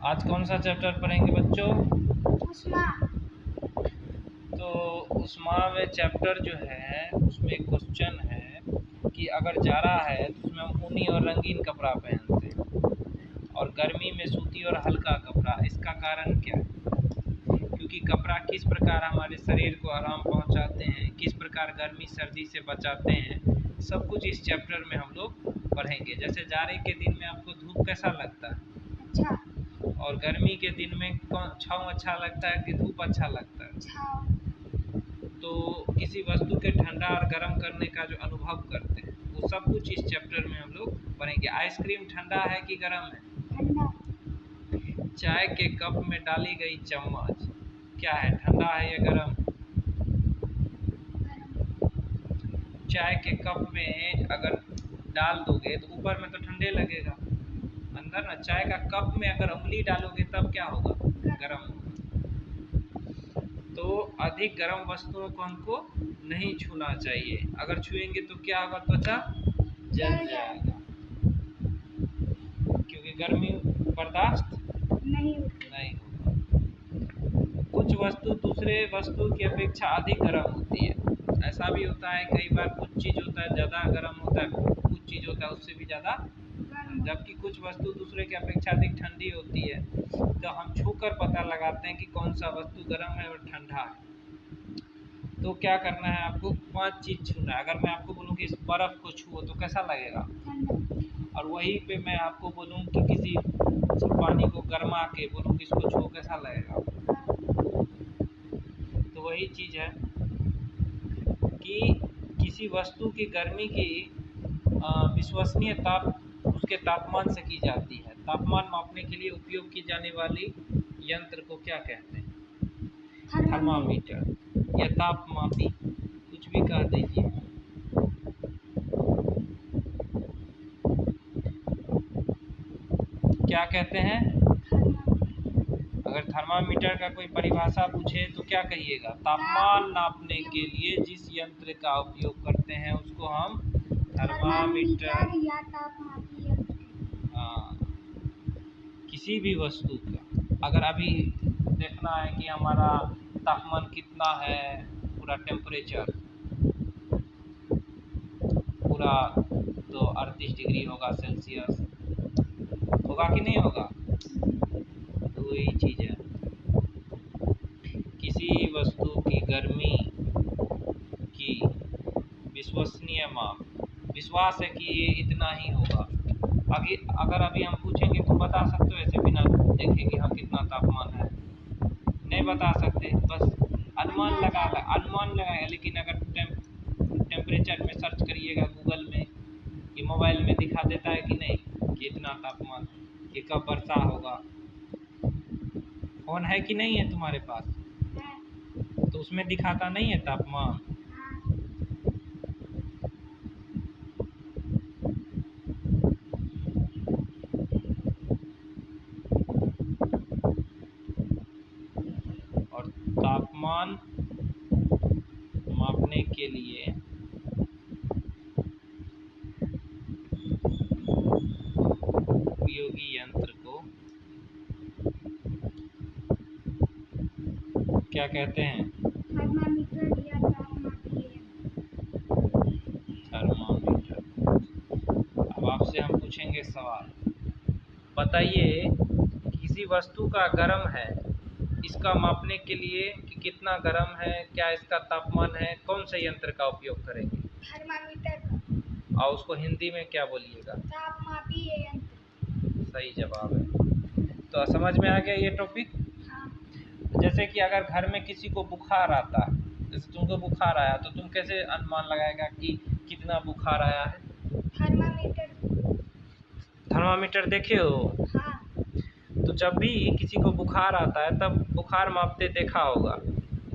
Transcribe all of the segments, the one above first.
आज कौन सा चैप्टर पढ़ेंगे बच्चों? उष्मा। तो उष्मा में चैप्टर जो है उसमें क्वेश्चन है कि अगर जाड़ा है तो उसमें हम ऊनी और रंगीन कपड़ा पहनते हैं और गर्मी में सूती और हल्का कपड़ा। इसका कारण क्या है? क्योंकि कपड़ा किस प्रकार हमारे शरीर को आराम पहुंचाते हैं, किस प्रकार गर्मी सर्दी से बचाते हैं, सब कुछ इस चैप्टर में हम लोग पढ़ेंगे। जैसे जाड़े के दिन में आपको धूप कैसा लगता है? अच्छा। और गर्मी के दिन में कौन छाँव अच्छा लगता है कि धूप अच्छा लगता है? छाव। तो किसी वस्तु के ठंडा और गर्म करने का जो अनुभव करते हैं वो सब कुछ इस चैप्टर में हम लोग पढ़ेंगे। आइसक्रीम ठंडा है कि गर्म है? ठंडा। चाय के कप में डाली गई चम्मच क्या है, ठंडा है या गर्म? चाय के कप में अगर डाल दोगे तो ऊपर में तो ठंडे लगेगा, अंदर ना चाय का कप में अगर उंगली डालोगे तब क्या होगा? गर्म होगा। तो अधिक गर्म वस्तुओं को हमको नहीं छूना चाहिए। अगर छुएंगे तो क्या होगा? त्वचा जल जाएगा, क्योंकि गर्मी बर्दाश्त नहीं होगा। कुछ वस्तु दूसरे वस्तु की अपेक्षा अधिक गर्म होती है। ऐसा भी होता है कई बार, कुछ चीज़ होता है ज़्यादा गर्म होता है, कुछ चीज़ होता है उससे भी ज़्यादा, जबकि कुछ वस्तु दूसरे की अपेक्षा अधिक ठंडी होती है। तो हम छूकर पता लगाते हैं कि कौन सा वस्तु गर्म है और ठंडा है। तो क्या करना है आपको? 5 चीज़ छूना है। अगर मैं आपको बोलूँ कि इस बर्फ़ को छुओ तो कैसा लगेगा? ठंडा। और वहीं पे मैं आपको बोलूँ कि किसी पानी को गर्मा के बोलूँ कि इसको छुओ, कैसा लगेगा? तो वही चीज़ है कि किसी वस्तु की गर्मी की विश्वसनीय उसके तापमान से की जाती है। तापमान मापने के लिए उपयोग की जाने वाली यंत्र को क्या कहते हैं? थर्मामीटर या तापमापी, कुछ भी कह दीजिए। क्या कहते हैं? अगर थर्मामीटर का कोई परिभाषा पूछे तो क्या कहिएगा? तापमान नापने के लिए जिस यंत्र का उपयोग करते हैं उसको हम थर्मामीटर या तापमापी यंत्र। हाँ, किसी भी वस्तु का अगर अभी देखना है कि हमारा तापमान कितना है, पूरा टेम्परेचर पूरा तो 38 डिग्री होगा सेल्सियस, होगा कि नहीं होगा? तो वही चीज़ है, किसी वस्तु की गर्मी की विश्वसनीय माप, विश्वास है कि ये इतना ही होगा। आगे अगर अभी हम पूछेंगे तो बता सकते हो ऐसे बिना देखे कि हाँ कितना तापमान है? नहीं बता सकते, बस अनुमान लगाएगा। लेकिन अगर टेम्परेचर में सर्च करिएगा गूगल में, ये मोबाइल में दिखा देता है कि नहीं कि इतना तापमान है, कि कब वर्षा होगा। फ़ोन है कि नहीं है तुम्हारे पास? तो उसमें दिखाता नहीं है तापमान? और तापमान मापने के लिए उपयोगी यंत्र को क्या कहते हैं? थर्मामीटर या तापमापी यंत्र। थर्मामीटर। अब आपसे हम पूछेंगे सवाल, बताइए किसी वस्तु का गर्म है, इसका मापने के लिए कि कितना गर्म है, क्या इसका तापमान है, कौन से यंत्र का उपयोग करेंगे? थर्मामीटर। और उसको हिंदी में क्या बोलिएगा? तापमापी यंत्र। सही जवाब है। तो समझ में आ गया ये टॉपिक? हाँ। जैसे कि अगर घर में किसी को बुखार आता है, जैसे तुमको बुखार आया तो तुम कैसे अनुमान लगाएगा कि कितना बुखार आया है? थर्मामीटर देखे हो? हाँ। तो जब भी किसी को बुखार आता है तब बुखार मापते देखा होगा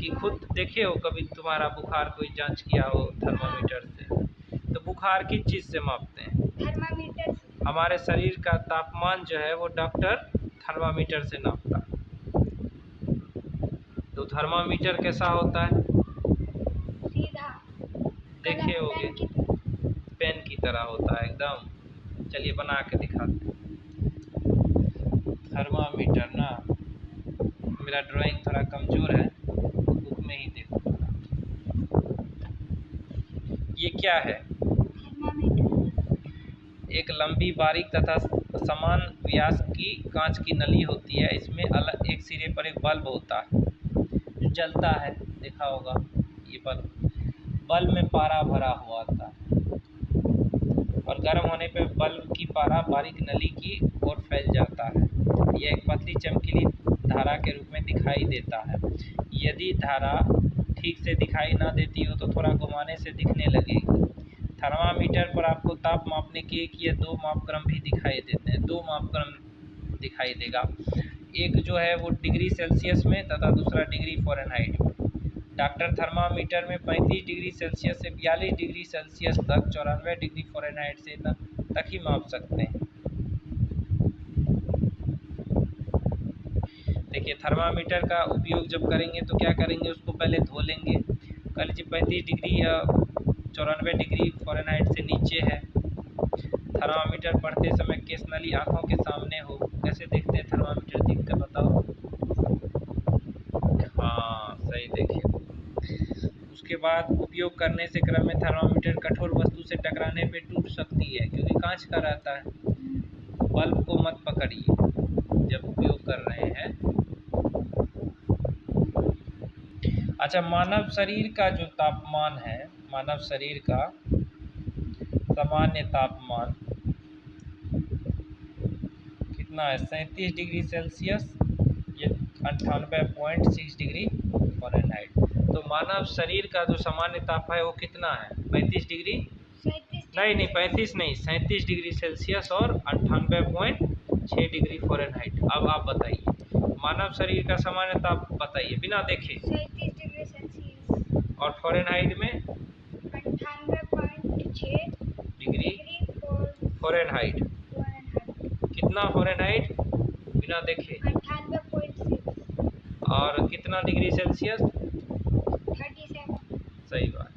कि खुद देखे हो कभी तुम्हारा बुखार कोई जांच किया हो थर्मामीटर से? तो बुखार किस चीज़ से मापते हैं? थर्मामीटर। हमारे शरीर का तापमान जो है वो डॉक्टर थर्मामीटर से नापता है। तो थर्मामीटर कैसा होता है? सीधा देखे होगे, पेन की तरह होता है एकदम। चलिए बना के दिखाते हैं। थर्मामीटर ना, मेरा ड्राइंग थोड़ा कमज़ोर है, बुक में ही देखो थोड़ा। ये क्या है? थर्मामीटर। एक लंबी बारीक तथा समान व्यास की कांच की नली होती है। इसमें अलग एक सिरे पर एक बल्ब होता है जो जलता है, देखा होगा ये बल्ब में पारा भरा हुआ होता है और गर्म होने पर बल्ब की पारा बारीक नली की ओर फैल जाता है। यह एक पतली चमकीली धारा के रूप में दिखाई देता है। यदि धारा ठीक से दिखाई ना देती हो तो थोड़ा घुमाने से दिखने लगेगी। थर्मामीटर पर आपको ताप मापने के एक या दो मापक्रम भी दिखाई देते हैं। दो मापक्रम दिखाई देगा, एक जो है वो डिग्री सेल्सियस में तथा दूसरा डिग्री फ़ारेनहाइट में। डॉक्टर थर्मामीटर में 35 डिग्री सेल्सियस से 42 डिग्री सेल्सियस तक 94 डिग्री फ़ारेनहाइट से तक ही माप सकते हैं। देखिए, थर्मामीटर का उपयोग जब करेंगे तो क्या करेंगे, उसको पहले धो लेंगे। कह लीजिए 35 डिग्री या 94 डिग्री फ़ारेनहाइट से नीचे है। थर्मामीटर पढ़ते समय केस नली आँखों के सामने हो। कैसे देखते हैं थर्मामीटर, देख कर बताओ। हाँ, सही देखिए। उसके बाद उपयोग करने से क्रम में थर्मामीटर कठोर वस्तु से टकराने पे टूट सकती है क्योंकि कांच का रहता है। बल्ब को मत पकड़िए जब उपयोग कर रहे हैं। अच्छा, मानव शरीर का जो तापमान है, मानव शरीर का सामान्य तापमान कितना है? 37 डिग्री सेल्सियस, ये 98.6 डिग्री फ़ारेनहाइट। तो मानव शरीर का जो सामान्य ताप है वो कितना है? 35 डिग्री नहीं, 35 नहीं, 37 डिग्री सेल्सियस और 98.6 डिग्री फ़ारेनहाइट। अब आप बताइए मानव शरीर का सामान्य ताप बताइए बिना देखे। 37 डिग्री सेल्सियस और फ़ारेनहाइट में 98.6 डिग्री फ़ारेनहाइट। कितना फ़ारेनहाइट? बिना देखे। 98.6 और कितना डिग्री सेल्सियस? 37। सही बात।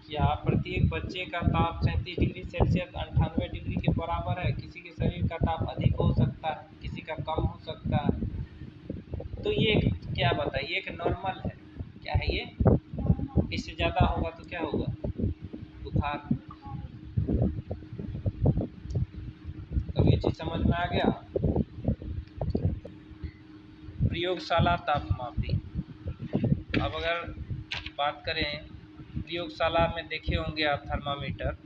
क्या प्रत्येक बच्चे का ताप 37 डिग्री सेल्सियस 98 डिग्री के बराबर है? किसी के शरीर का ताप अधिक हो सकता है, किसी का कम हो सकता है। तो ये क्या बताइए, एक नॉर्मल है। क्या है ये? इससे ज़्यादा होगा तो क्या होगा? बुखार। तो ये चीज़ समझ में आ गया। प्रयोगशाला तापमापी। अब अगर बात करें, प्रयोगशाला में देखे होंगे आप थर्मामीटर,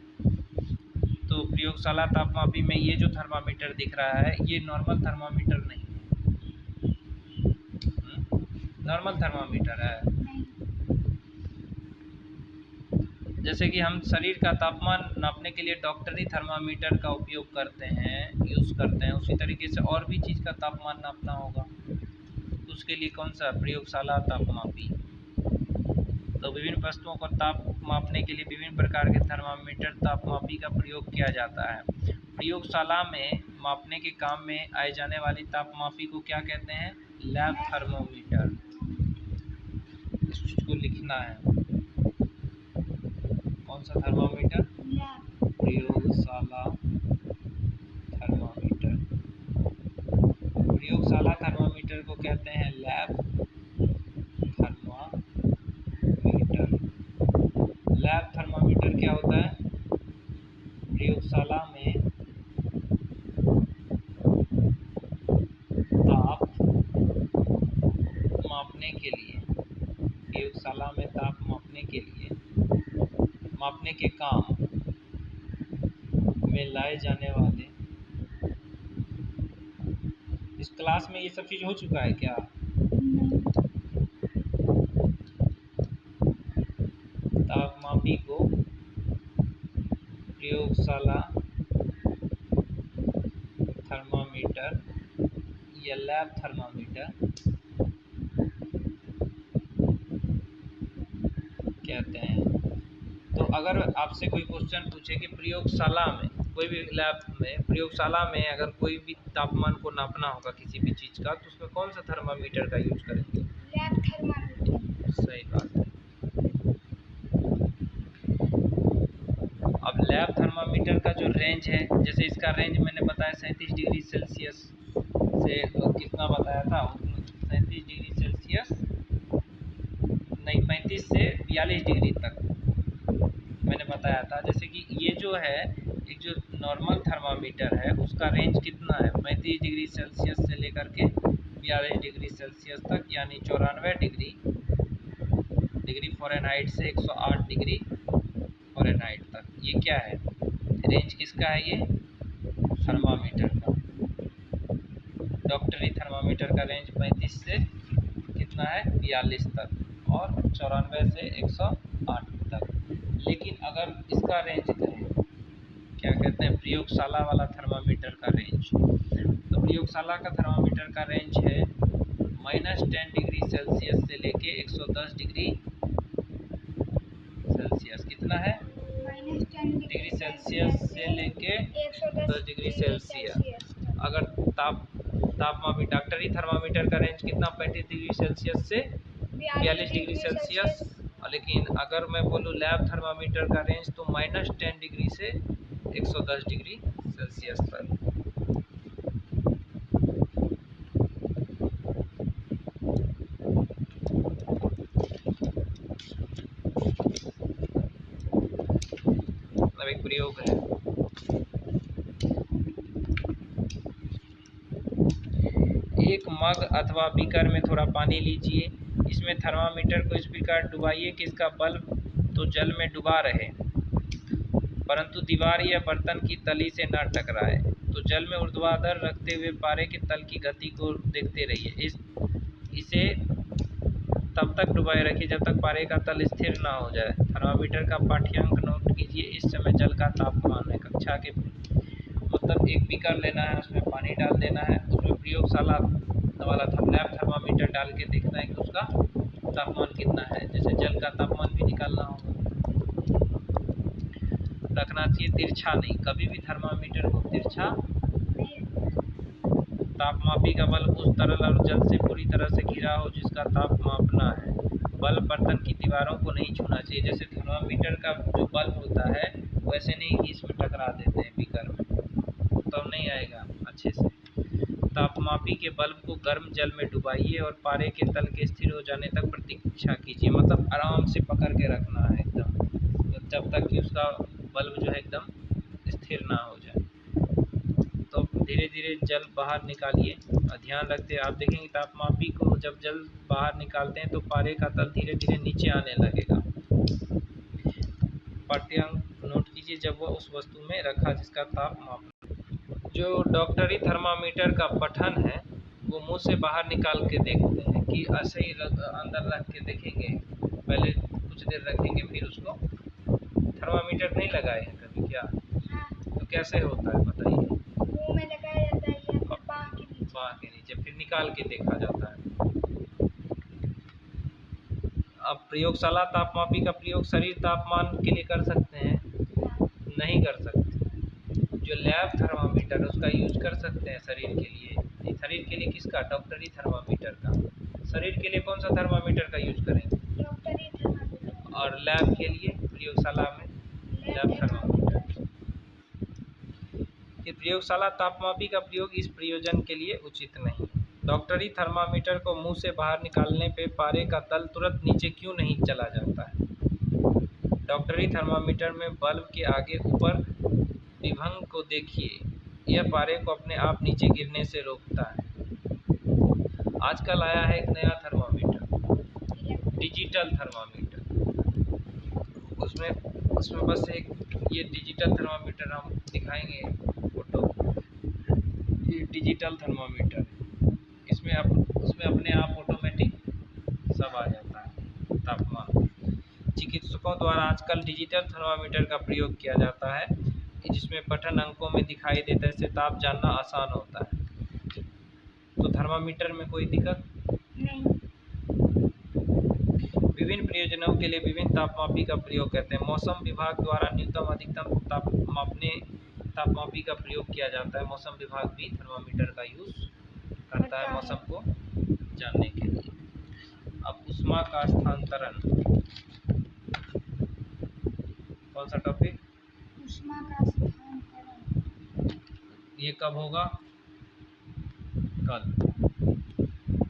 तो प्रयोगशाला तापमापी में ये जो थर्मामीटर दिख रहा है ये नॉर्मल थर्मामीटर नहीं है। नॉर्मल थर्मामीटर है। जैसे कि हम शरीर का तापमान नापने के लिए डॉक्टरी थर्मामीटर का उपयोग करते हैं, यूज़ करते हैं, उसी तरीके से और भी चीज़ का तापमान नापना होगा तो उसके लिए कौन सा? प्रयोगशाला तापमापी। तो विभिन्न वस्तुओं को ताप मापने के लिए विभिन्न प्रकार के थर्मामीटर तापमापी का प्रयोग किया जाता है। प्रयोगशाला में मापने के काम में आए जाने वाली तापमापी को क्या कहते हैं? Lab thermometer. इस चीज़ को लिखना है। कौन सा थर्मामीटर? प्रयोगशाला थर्मामीटर। प्रयोगशाला थर्मामीटर को कहते हैं लैब थर्मामीटर। लैब थर्मामीटर क्या होता है? प्रयोगशाला में ताप मापने के लिए, प्रयोगशाला में ताप मापने के लिए, मापने के काम में लाए जाने वाले। इस क्लास में ये सब चीज़ हो चुका है क्या? तापमापी को प्रयोगशाला थर्मामीटर या लैब थर्मामीटर कहते हैं। तो अगर आपसे कोई क्वेश्चन पूछे कि प्रयोगशाला में, कोई भी लैब में, प्रयोगशाला में अगर कोई भी तापमान को नापना होगा किसी भी चीज़ का, तो उसमें कौन सा थर्मामीटर का यूज करेंगे? Lab thermometer. सही बात है। अब लैब लैब थर्मामीटर का जो रेंज है, जैसे इसका रेंज मैंने बताया 37 डिग्री सेल्सियस से कितना बताया था, 37 डिग्री सेल्सियस नहीं 35 से 42 डिग्री तक मैंने बताया था। जैसे कि ये जो है एक जो नॉर्मल थर्मामीटर है उसका रेंज कितना है, 35 डिग्री सेल्सियस से लेकर के 42 डिग्री सेल्सियस तक, यानी 94 डिग्री फ़ारेनहाइट से 108 डिग्री फ़ारेनहाइट तक। ये क्या है, रेंज किसका है, ये थर्मामीटर का, डॉक्टरी थर्मामीटर का रेंज 35 से कितना है 42 तक और 94 से 108 तक। लेकिन अगर इसका रेंज करें, क्या कहते हैं, प्रयोगशाला वाला थर्मामीटर का रेंज, तो प्रयोगशाला का थर्मामीटर का रेंज है -10 डिग्री सेल्सियस से लेके 110 डिग्री सेल्सियस। कितना है, -10 डिग्री सेल्सियस से लेके 110 डिग्री सेल्सियस। अगर तापमापी डॉक्टरी थर्मामीटर का रेंज कितना, 35 डिग्री सेल्सियस से 42 डिग्री सेल्सियस। लेकिन अगर मैं बोलूँ लैब थर्मामीटर का रेंज, तो -10 डिग्री से 110 डिग्री सेल्सियस तक। मतलब एक प्रयोग है। एक मग अथवा बीकर में थोड़ा पानी लीजिए, इसमें थर्मामीटर को इस प्रकार डुबाइए कि इसका बल्ब तो जल में डूबा रहे, परंतु दीवार या बर्तन की तली से न टकराए। तो जल में ऊर्ध्वाधर रखते हुए पारे के तल की गति को देखते रहिए। इसे तब तक डुबाए रखिए जब तक पारे का तल स्थिर ना हो जाए। थर्मामीटर का पाठ्यांक नोट कीजिए। इस समय जल का तापमान है, कक्षा के मतलब एक बीकर लेना है, उसमें पानी डाल देना है, उसमें प्रयोगशाला वाला लैब थर्मामीटर डाल के देखना है कि उसका तापमान कितना है। जैसे जल का तापमान भी निकालना होगा। रखना चाहिए तिरछा नहीं, कभी भी थर्मामीटर को तिरछा। तापमापी का बल्ब उस तरल और जल से पूरी तरह से घिरा हो जिसका ताप मापना है। बल्ब बर्तन की दीवारों को नहीं छूना चाहिए। जैसे थर्मामीटर का जो बल्ब होता है वैसे नहीं कि इसमें टकरा देते हैं बीकर में, तो नहीं आएगा अच्छे से। तापमापी के बल्ब को गर्म जल में डुबाइए और पारे के तल के स्थिर हो जाने तक प्रतीक्षा कीजिए। मतलब आराम से पकड़ के रखना है एकदम, जब तक कि उसका बल्ब जो है एकदम स्थिर ना हो जाए। तो धीरे धीरे जल बाहर निकालिए और ध्यान रखते आप देखेंगे तापमापी को जब जल बाहर निकालते हैं तो पारे का तल धीरे धीरे नीचे आने लगेगा। पाठ्यांक नोट कीजिए जब वह उस वस्तु में रखा जिसका ताप माप। जो डॉक्टरी थर्मामीटर का पठन है वो मुंह से बाहर निकाल के देखते हैं कि ऐसे ही अंदर रख के देखेंगे, पहले कुछ देर रखेंगे फिर उसको। थर्मामीटर नहीं लगाए हैं कभी क्या, तो कैसे होता है बताइए। मुंह में लगाया जाता है या फिर बाह के नीचे, फिर निकाल के देखा जाता है। अब प्रयोगशाला तापमापी का प्रयोग शरीर तापमान के लिए कर सकते हैं, नहीं कर सकते। जो लैब थर्मामीटर है उसका यूज कर सकते हैं शरीर के लिए। शरीर के लिए किसका, डॉक्टरी थर्मामीटर का। शरीर के लिए कौन सा थर्मामीटर का यूज करेंगे, डॉक्टरी थर्मामीटर। और लैब के लिए प्रयोगशाला में लैब थर्मामीटर। कि प्रयोगशाला तापमापी का प्रयोग इस प्रयोजन के लिए उचित नहीं। डॉक्टरी थर्मामीटर को मुंह से बाहर निकालने पे पारे का तल तुरंत नीचे क्यों नहीं चला जाता है। डॉक्टरी थर्मामीटर में बल्ब के आगे ऊपर विभंग को देखिए, यह पारे को अपने आप नीचे गिरने से रोकता है। आजकल आया है एक नया थर्मामीटर, डिजिटल थर्मामीटर। उसमें बस एक ये डिजिटल थर्मामीटर हम दिखाएंगे फोटो। ये डिजिटल थर्मामीटर, उसमें अपने आप ऑटोमेटिक सब आ जाता है तापमान। चिकित्सकों द्वारा आजकल डिजिटल थर्मामीटर का प्रयोग किया जाता है, जिसमें पठन अंकों में दिखाई देता है, इससे ताप जानना आसान होता है। तो थर्मामीटर में कोई दिक्कत नहीं। विभिन्न प्रयोजनों के लिए विभिन्न तापमापी का प्रयोग करते हैं। मौसम विभाग द्वारा न्यूनतम अधिकतम तापमापी का प्रयोग किया जाता है। मौसम विभाग भी थर्मामीटर का यूज करता है मौसम को जानने के लिए। अब ऊष्मा का स्थानांतरण, कौन सा टॉपिक, आत्मा का स्थानांतरण। ये कब होगा? कल।